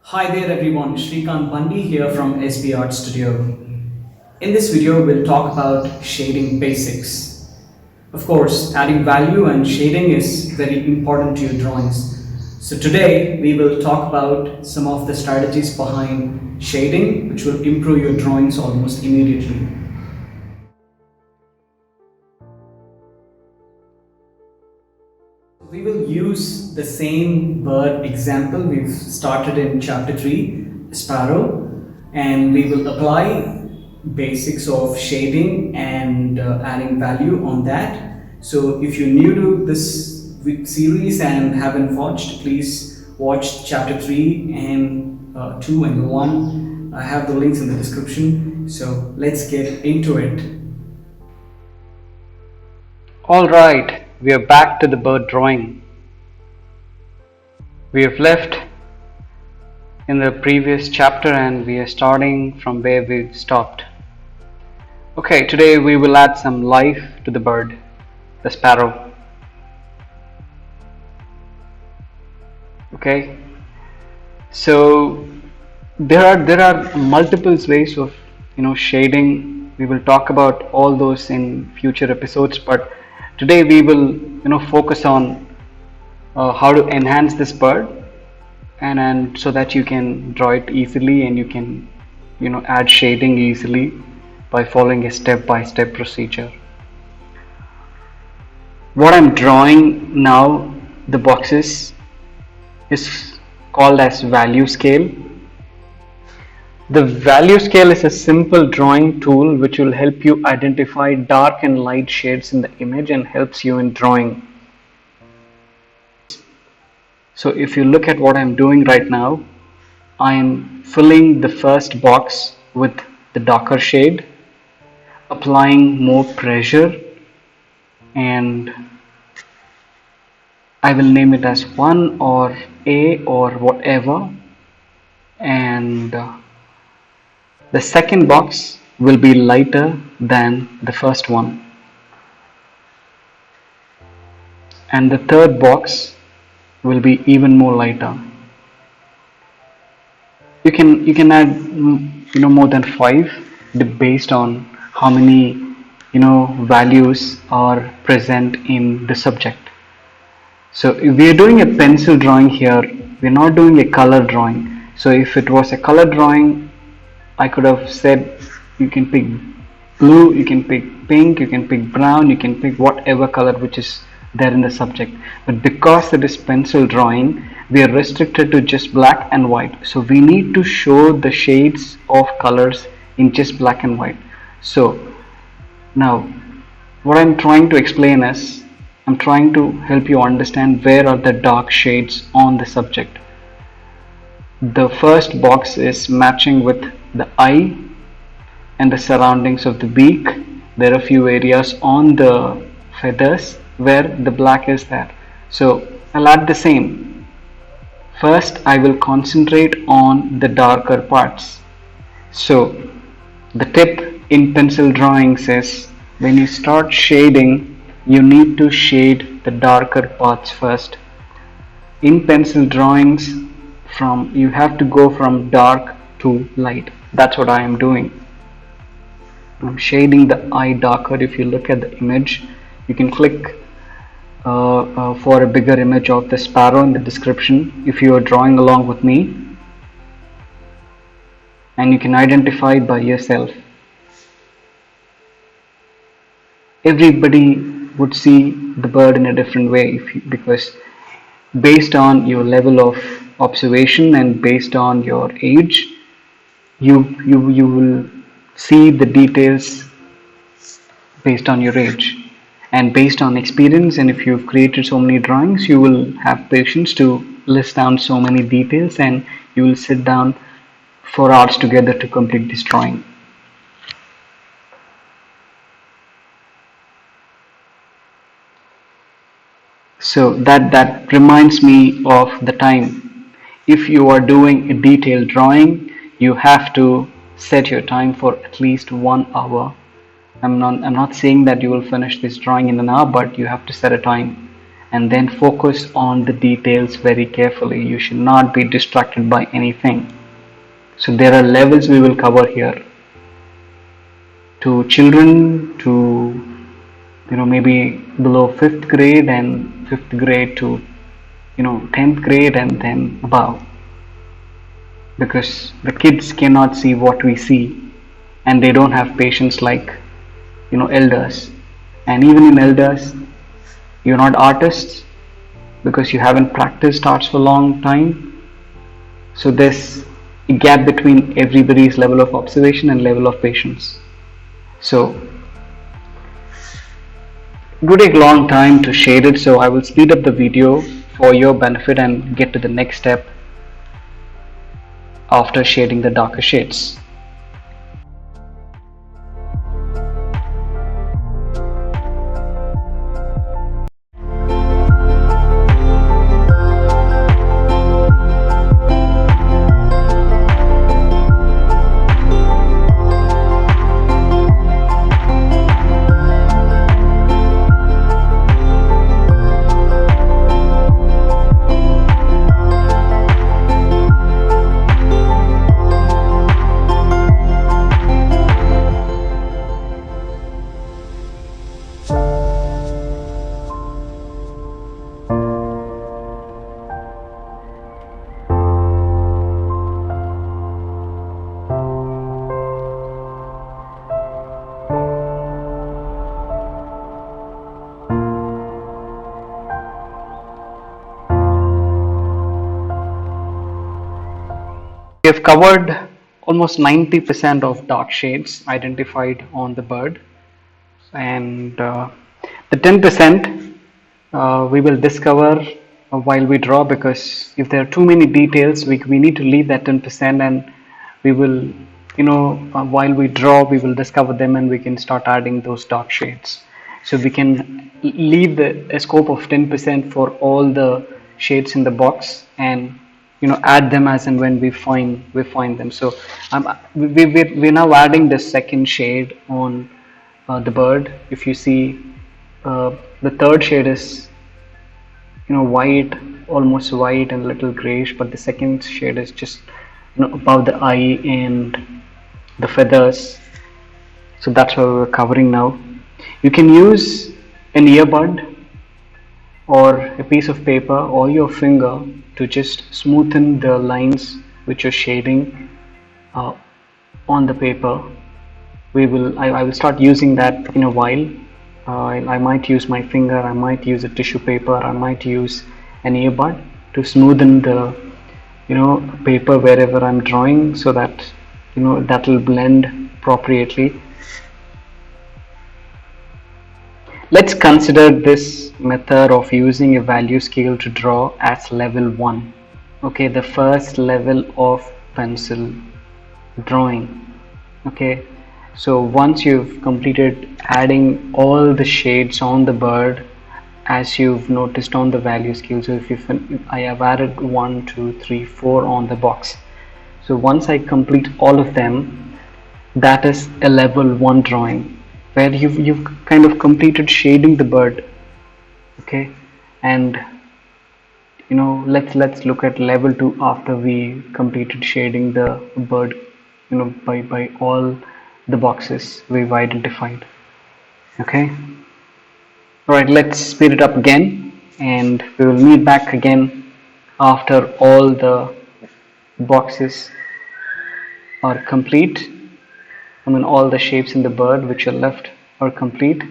Hi there everyone, Shrikant Bandi here from SB Art Studio. In this video, we'll talk about shading basics. Of course, adding value and shading is very important to your drawings. So today, we will talk about some of the strategies behind shading, which will improve your drawings almost immediately. We will use the same bird example we've started in chapter 3, Sparrow, and we will apply basics of shading and adding value on that. So if you're new to this series and haven't watched, please watch chapter 3 and 2 and 1. I have the links in the description. So let's get into it. Alright, we are back to the bird drawing. We have left in the previous chapter and we are starting from where we stopped. Okay, today we will add some life to the bird, the sparrow. Okay, so there are multiple ways of shading. We will talk about all those in future episodes, but today we will focus on how to enhance this bird and so that you can draw it easily and you can add shading easily by following a step-by-step procedure. What I'm drawing now, the boxes, is called as value scale. The value scale is a simple drawing tool which will help you identify dark and light shades in the image and helps you in drawing. So if you look at what I'm doing right now, I am filling the first box with the darker shade, applying more pressure, and I will name it as 1 or A or whatever, and the second box will be lighter than the first one, and the third box will be even more lighter. You can add more than 5 based on how many values are present in the subject. So if we are doing a pencil drawing here, we're not doing a color drawing. So if it was a color drawing, I could have said you can pick blue, you can pick pink, you can pick brown, you can pick whatever color which is there in the subject. But because it is pencil drawing, we are restricted to just black and white. So we need to show the shades of colors in just black and white. So now what I'm trying to explain is I'm trying to help you understand where are the dark shades on the subject. The first box is matching with the eye and the surroundings of the beak. There are a few areas on the feathers where the black is there. So I'll add the same. First I will concentrate on the darker parts. So the tip in pencil drawings is when you start shading, you need to shade the darker parts first. In pencil drawings, you have to go from dark to light. That's what I am doing. I'm shading the eye darker. If you look at the image, you can click for a bigger image of the sparrow in the description if you are drawing along with me, and you can identify it by yourself. Everybody would see the bird in a different way because based on your level of observation and based on your age, you will see the details based on your age and based on experience. And if you've created so many drawings, you will have patience to list down so many details and you will sit down for hours together to complete this drawing. So that reminds me of the time. If you are doing a detailed drawing, you have to set your time for at least 1 hour. I'm not saying that you will finish this drawing in an hour, but you have to set a time. and then focus on the details very carefully. You should not be distracted by anything. So there are levels we will cover here. To children, to maybe below 5th grade, and 5th grade to 10th grade, and then above, because the kids cannot see what we see, and they don't have patience like elders. And even in elders, you're not artists because you haven't practiced arts for a long time. So there's a gap between everybody's level of observation and level of patience. So it would take a long time to shade it, so I will speed up the video for your benefit and get to the next step after shading the darker shades. We have covered almost 90% of dark shades identified on the bird, and the 10% we will discover while we draw, because if there are too many details, we need to leave that 10%, and we will, while we draw, we will discover them and we can start adding those dark shades. So we can leave a scope of 10% for all the shades in the box, and add them as and when we find them. So we're now adding the second shade on the bird. If you see, the third shade is white, almost white and a little grayish, but the second shade is just above the eye and the feathers. So that's what we're covering now. You can use an earbud or a piece of paper or your finger to just smoothen the lines which you're shading on the paper. I will start using that in a while. I might use my finger, I might use a tissue paper, I might use an earbud to smoothen the paper wherever I'm drawing, so that that will blend appropriately. Let's consider this method of using a value scale to draw as level 1. Okay, the first level of pencil drawing. Okay, so once you've completed adding all the shades on the bird, as you've noticed on the value scale, so I have added 1, 2, 3, 4 on the box. So once I complete all of them, that is a level 1 drawing, where you've kind of completed shading the bird. Okay, and let's look at level 2 after we completed shading the bird by all the boxes we've identified. Okay, alright, let's speed it up again, and we will meet back again after all the boxes are complete. All the shapes in the bird which are left are complete.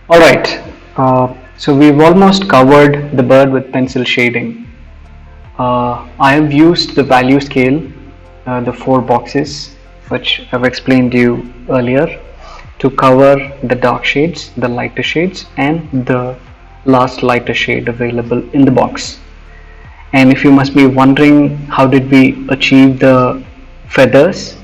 Alright, so we've almost covered the bird with pencil shading. I have used the value scale, the 4 boxes, which I've explained to you earlier, to cover the dark shades, the lighter shades, and the last lighter shade available in the box. And if you must be wondering how did we achieve the feathers,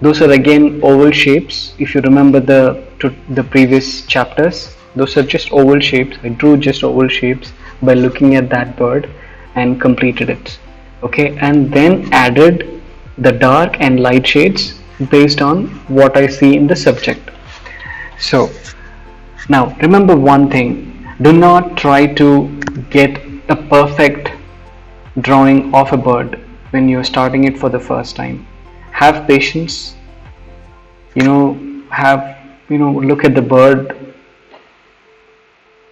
those are again oval shapes. If you remember the previous chapters, those are just oval shapes. I drew just oval shapes by looking at that bird and completed it. Okay, and then added the dark and light shades based on what I see in the subject. So now remember one thing, do not try to get a perfect drawing of a bird when you're starting it for the first time. Have patience, look at the bird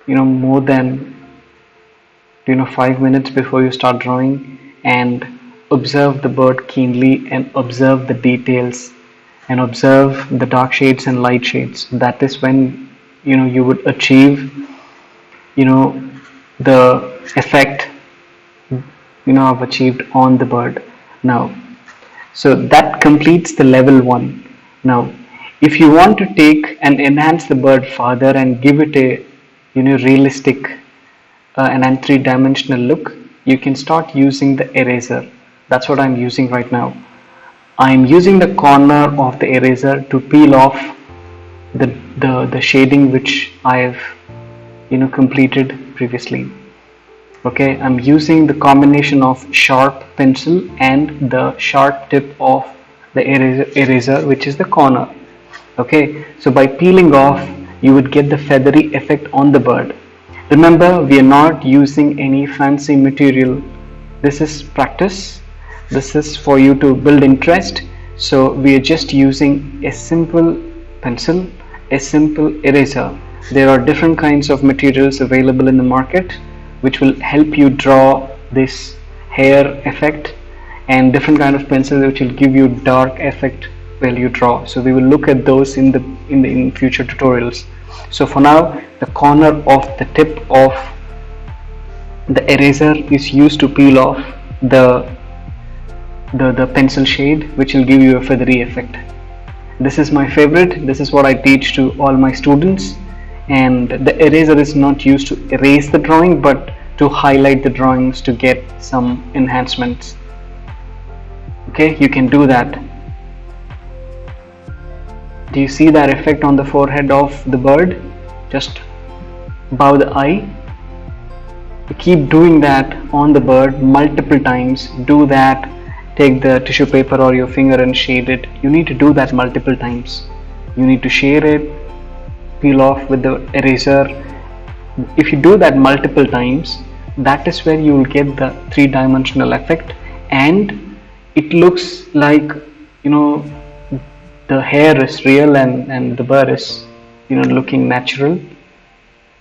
more than 5 minutes before you start drawing, and observe the bird keenly and observe the details and observe the dark shades and light shades. That is when you would achieve the effect I've achieved on the bird. Now, so that completes the level 1. Now if you want to take and enhance the bird further and give it a realistic and 3-dimensional look, you can start using the eraser. That's what I'm using right now. I'm using the corner of the eraser to peel off the shading which I've completed previously. Okay, I'm using the combination of sharp pencil and the sharp tip of the eraser, which is the corner. Okay, so by peeling off, you would get the feathery effect on the bird. Remember, we are not using any fancy material. This is practice. This is for you to build interest. So we are just using a simple pencil, a simple eraser. There are different kinds of materials available in the market which will help you draw this hair effect, and different kind of pencils which will give you dark effect while you draw. So we will look at those in future tutorials. So for now, the corner of the tip of the eraser is used to peel off the pencil shade, which will give you a feathery effect. This is my favorite. This is what I teach to all my students. And the eraser is not used to erase the drawing, but to highlight the drawings to get some enhancements. Okay, you can do that. Do you see that effect on the forehead of the bird? Just bow the eye. Keep doing that on the bird multiple times. Do that take the tissue paper or your finger and shade it. You need to do that multiple times. You need to shade it, peel off with the eraser. If you do that multiple times, that is where you will get the three-dimensional effect, and it looks like, you know, the hair is real and the bird is, you know, looking natural.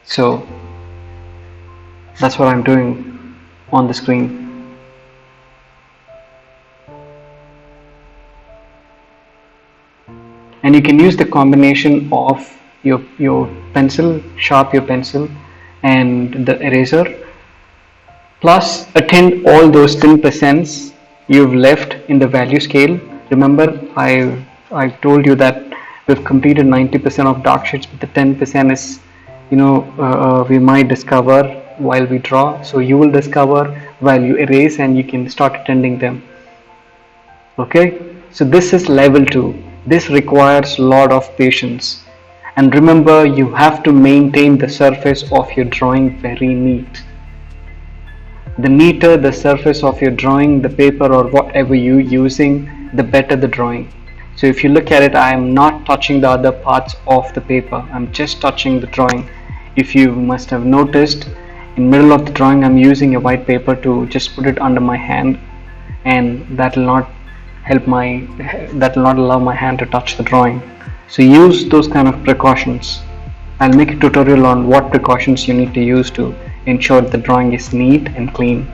So that's what I'm doing on the screen. And you can use the combination of your pencil, sharp your pencil, and the eraser, plus attend all those 10% you've left in the value scale. Remember, I told you that we've completed 90% of dark shades, but the 10% is, you know, we might discover while we draw. So you will discover while you erase, and you can start attending them. Okay, so this is level 2. This requires a lot of patience. And remember, you have to maintain the surface of your drawing very neat. The neater the surface of your drawing, the paper or whatever you're using, the better the drawing. So if you look at it, I am not touching the other parts of the paper. I'm just touching the drawing. If you must have noticed, in middle of the drawing, I'm using a white paper to just put it under my hand, and that will not allow my hand to touch the drawing. So use those kind of precautions. I'll make a tutorial on what precautions you need to use to ensure the drawing is neat and clean.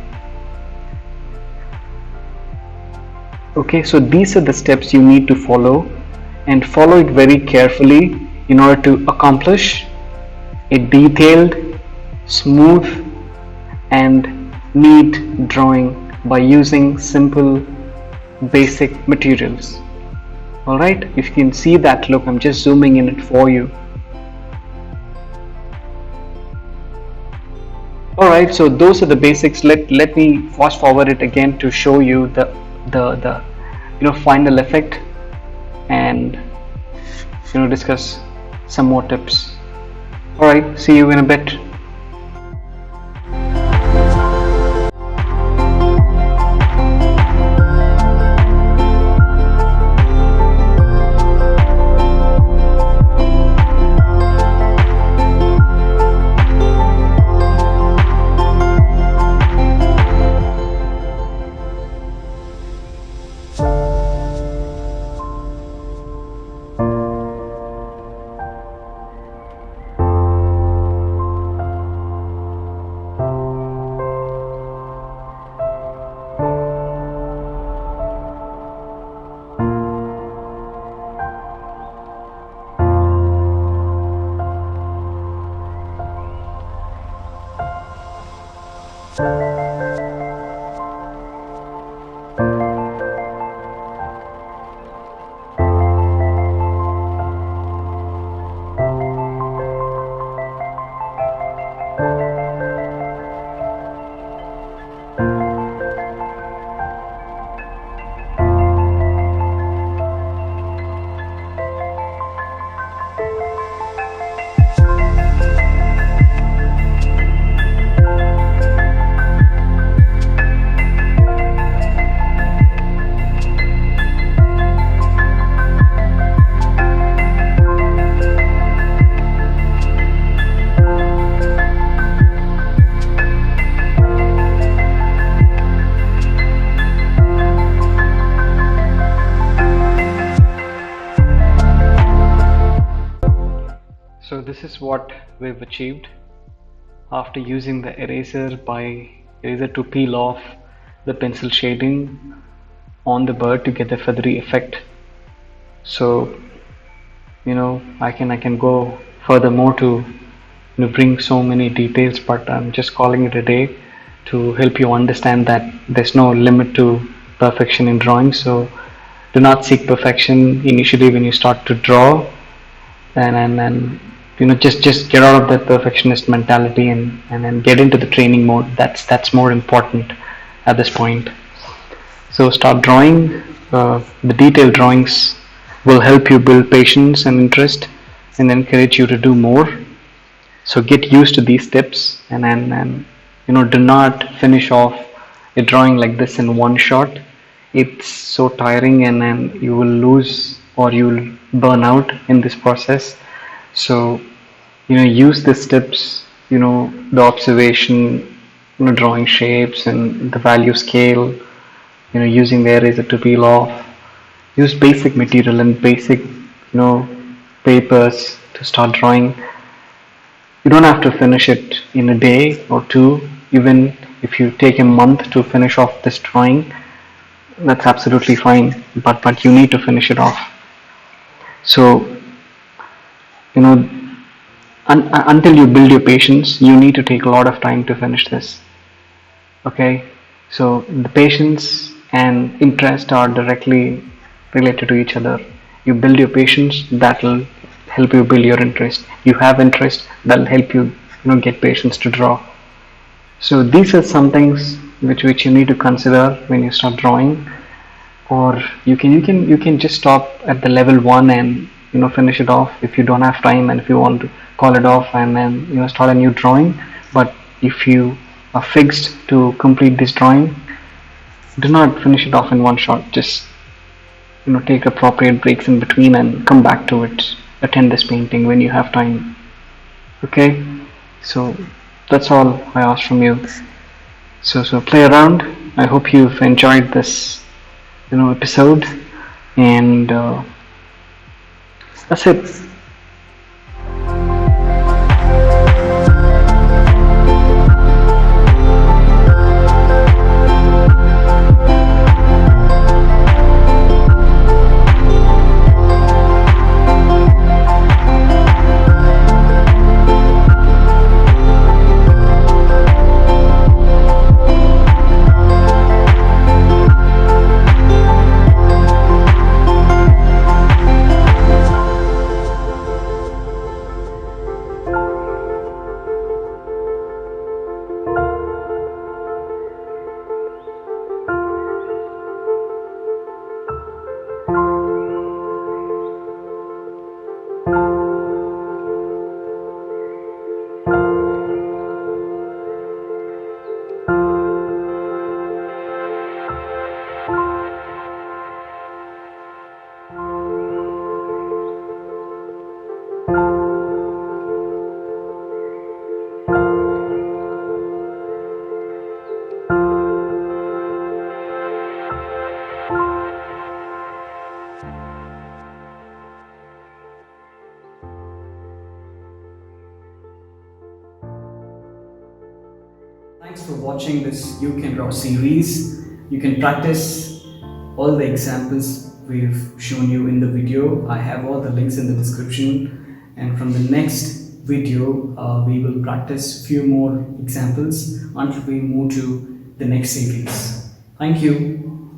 Okay, so these are the steps you need to follow, and follow it very carefully in order to accomplish a detailed, smooth and neat drawing by using simple basic materials. Alright, if you can see that look, I'm just zooming in it for you. Alright, so those are the basics. Let me fast forward it again to show you the final effect, and discuss some more tips. Alright, see you in a bit. So this is what we've achieved after using the eraser to peel off the pencil shading on the bird to get the feathery effect. So I can go furthermore to bring so many details, but I'm just calling it a day to help you understand that there's no limit to perfection in drawing. So do not seek perfection initially when you start to draw, and just get out of that perfectionist mentality and get into the training mode. That's more important at this point. So start drawing. The detailed drawings will help you build patience and interest and encourage you to do more. So get used to these steps, and do not finish off a drawing like this in one shot. it's so tiring, and then you will lose or you will burn out in this process. So use the steps, the observation, drawing shapes and the value scale, using the eraser to peel off. Use basic material and basic papers to start drawing. You don't have to finish it in a day or two. Even if you take a month to finish off this drawing, that's absolutely fine, but you need to finish it off. So you know until you build your patience, you need to take a lot of time to finish this. Okay, so the patience and interest are directly related to each other. You build your patience, that will help you build your interest. You have interest, that will help you get patience to draw. So these are some things which you need to consider when you start drawing. Or you can just stop at the level 1 and finish it off if you don't have time, and if you want to call it off and then start a new drawing. But if you are fixed to complete this drawing, do not finish it off in one shot. Just take appropriate breaks in between and come back to it. Attend this painting when you have time. Okay, so that's all I ask from you. So play around. I hope you've enjoyed this episode, and that's it. Thanks for watching this You Can Draw series. You can practice all the examples we've shown you in the video. I have all the links in the description, and from the next video we will practice few more examples until we move to the next series. Thank you.